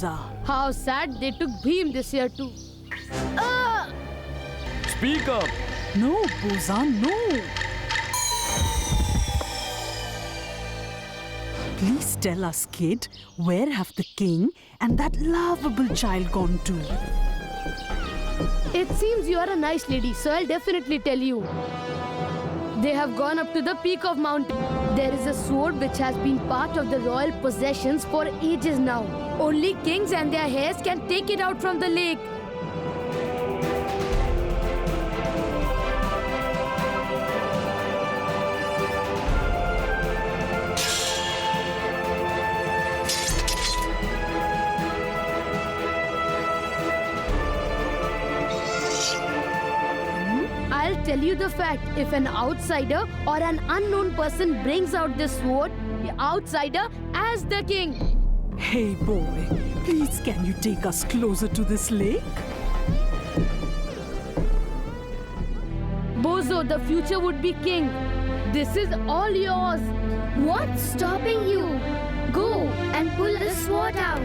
Boza. How sad they took Bhim this year too. Speak up. No, Boza, no. Please tell us, kid, where have the king and that lovable child gone to? It seems you are a nice lady, so I'll definitely tell you. They have gone up to the peak of mountain. There is a sword which has been part of the royal possessions for ages now. Only kings and their heirs can take it out from the lake. I'll tell you the fact. If an outsider or an unknown person brings out this sword, the outsider as the king. Hey boy, please can you take us closer to this lake? Bozo, the future would be king. This is all yours. What's stopping you? Go and pull the sword out.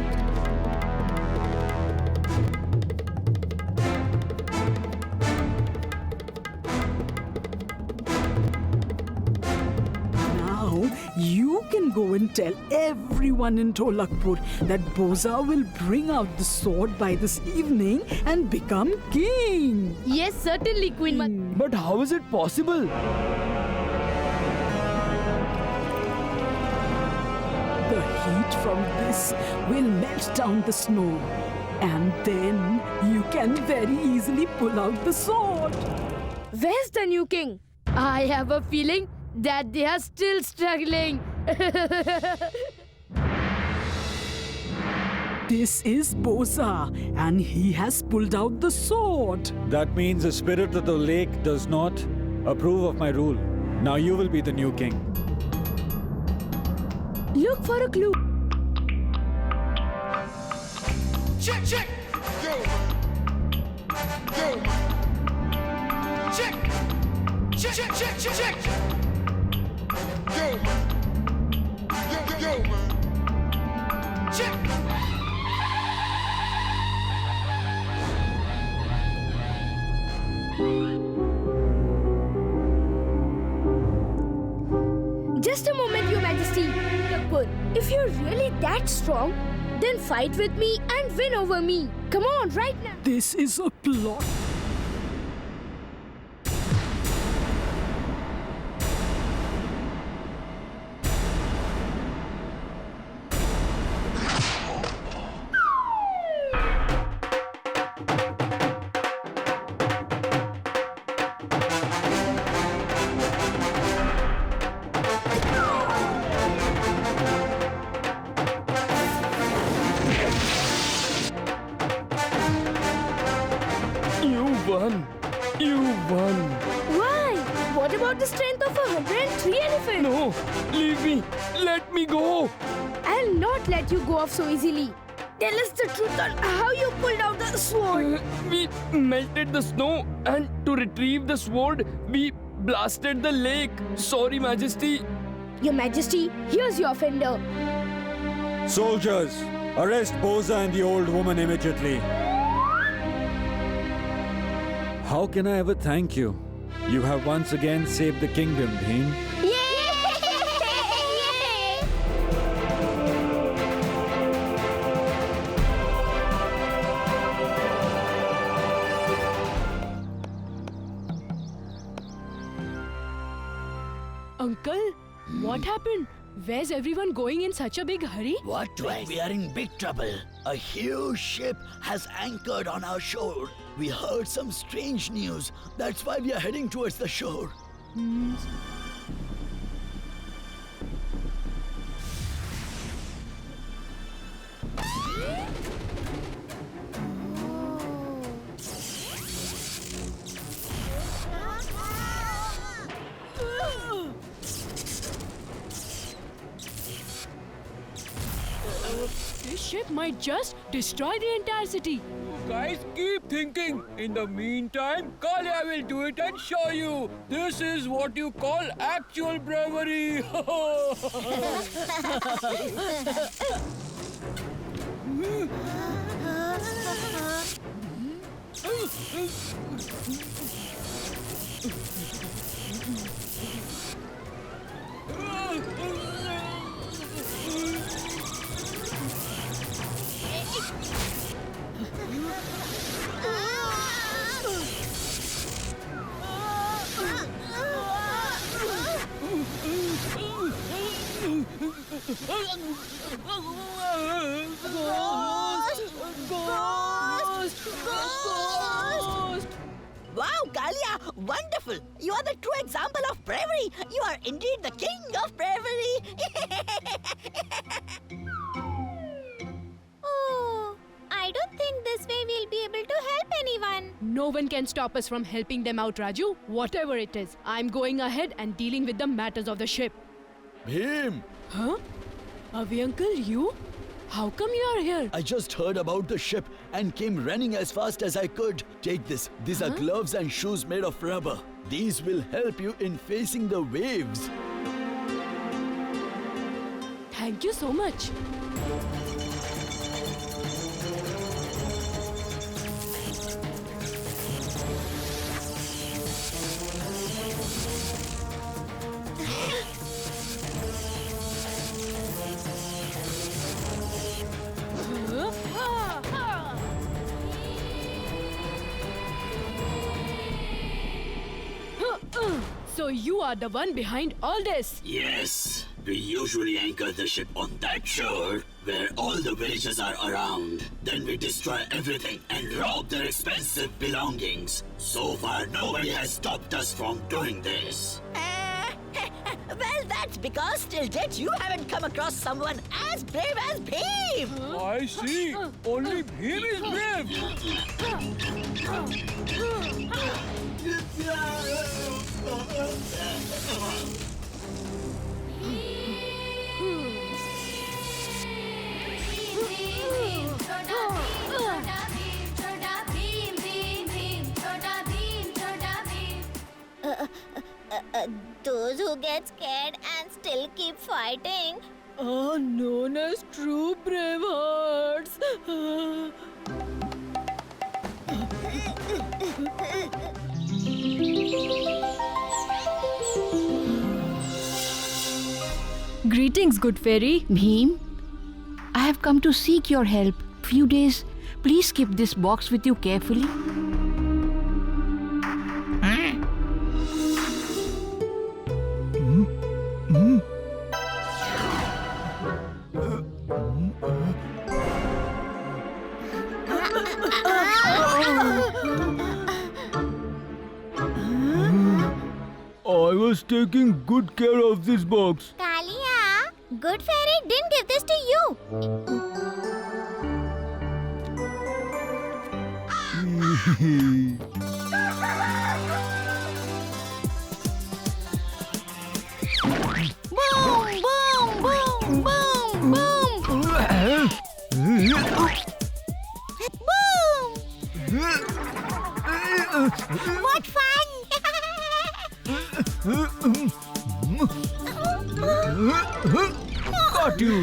Now you can go and tell everyone in Tolakpur that Boza will bring out the sword by this evening and become king. Yes, certainly, Queen Mother. But how is it possible? The heat from this will melt down the snow, and then you can very easily pull out the sword. Where's the new king? I have a feeling that they are still struggling. This is Boza, and he has pulled out the sword. That means the spirit of the lake does not approve of my rule. Now you will be the new king. Look for a clue. Check, check. Yo. Yo. Check. Check, check, check, check, check. Yo. Yo, yo, yo, man. Check. Just a moment, Your Majesty. Tolakpur, if you're really that strong, then fight with me and win over me. Come on, right now. This is a plot. You won. You won. Why? What about the strength of 103 elephants? No, leave me. Let me go. I'll not let you go off so easily. Tell us the truth on how you pulled out the sword. We melted the snow, and to retrieve the sword, we blasted the lake. Sorry, Majesty. Your Majesty, here's your offender. Soldiers, arrest Boza and the old woman immediately. How can I ever thank you? You have once again saved the kingdom, Bhim. Uncle, what happened? Where's everyone going in such a big hurry? What? We are in big trouble. A huge ship has anchored on our shore. We heard some strange news. That's why we are heading towards the shore. This ship might just destroy the entire city. Guys, keep thinking. In the meantime, Kalia will do it and show you. This is what you call actual bravery. Wow, Kalia! Wonderful! You are the true example of bravery! You are indeed the king of bravery! Oh, I don't think this way we'll be able to help anyone. No one can stop us from helping them out, Raju. Whatever it is, I'm going ahead and dealing with the matters of the ship. Bhim! Huh? Avi uncle, you? How come you are here? I just heard about the ship and came running as fast as I could. Take this. These are gloves and shoes made of rubber. These will help you in facing the waves. Thank you so much. So you are the one behind all this? Yes, we usually anchor the ship on that shore where all the villagers are around. Then we destroy everything and rob their expensive belongings. So far, nobody has stopped us from doing this. Well, that's because till date you haven't come across someone as brave as Bhim! I see. Only Bhim is brave. Those who get scared and still keep fighting. Are known as true bravehearts. Greetings, good fairy. Bhim, I have come to seek your help. Few days, please keep this box with you carefully. I was taking good care of this box. Kalia, Good Fairy didn't give this to you. Boom! Boom! Boom! Boom! Boom! Boom! What fun! Got you!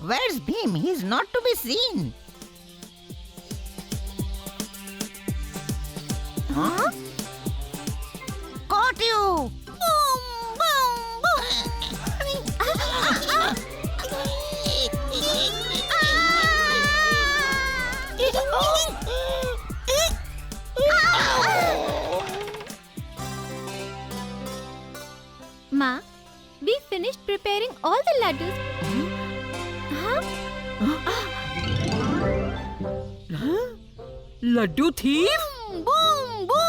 Where's Bhim? He's not to be seen. Huh? Caught you! Boom! Boom! Ma, we finished preparing all the laddus. Laddu thief? Boom! Boom!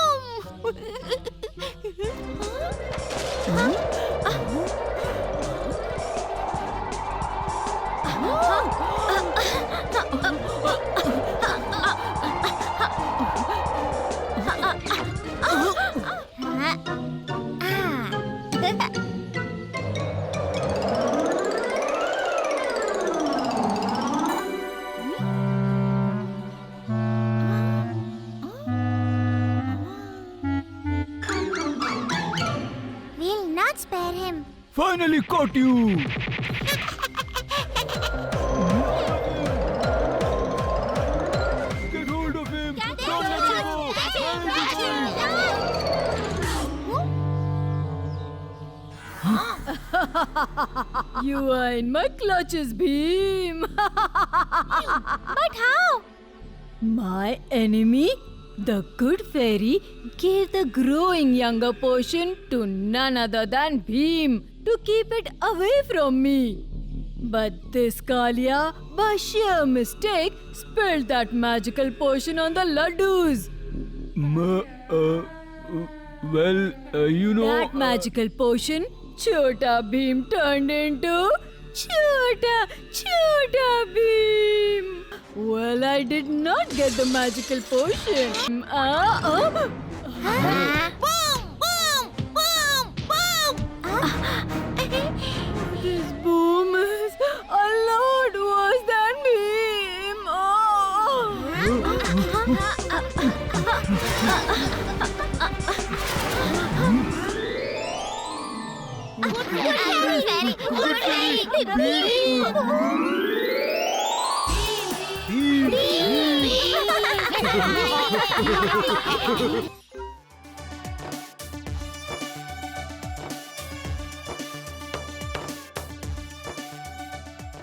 We'll not spare him. Finally caught you! You are in my clutches, Bhim. But how? My enemy, the good fairy, gave the growing younger potion to none other than Bhim to keep it away from me. But this Kalia, by sheer mistake, spilled that magical potion on the laddus. That magical potion, Chota Bhim turned into Chota Bhim. Well, I did not get the magical potion. Boom! This boom is a lot worse than Bhim. Good fairy!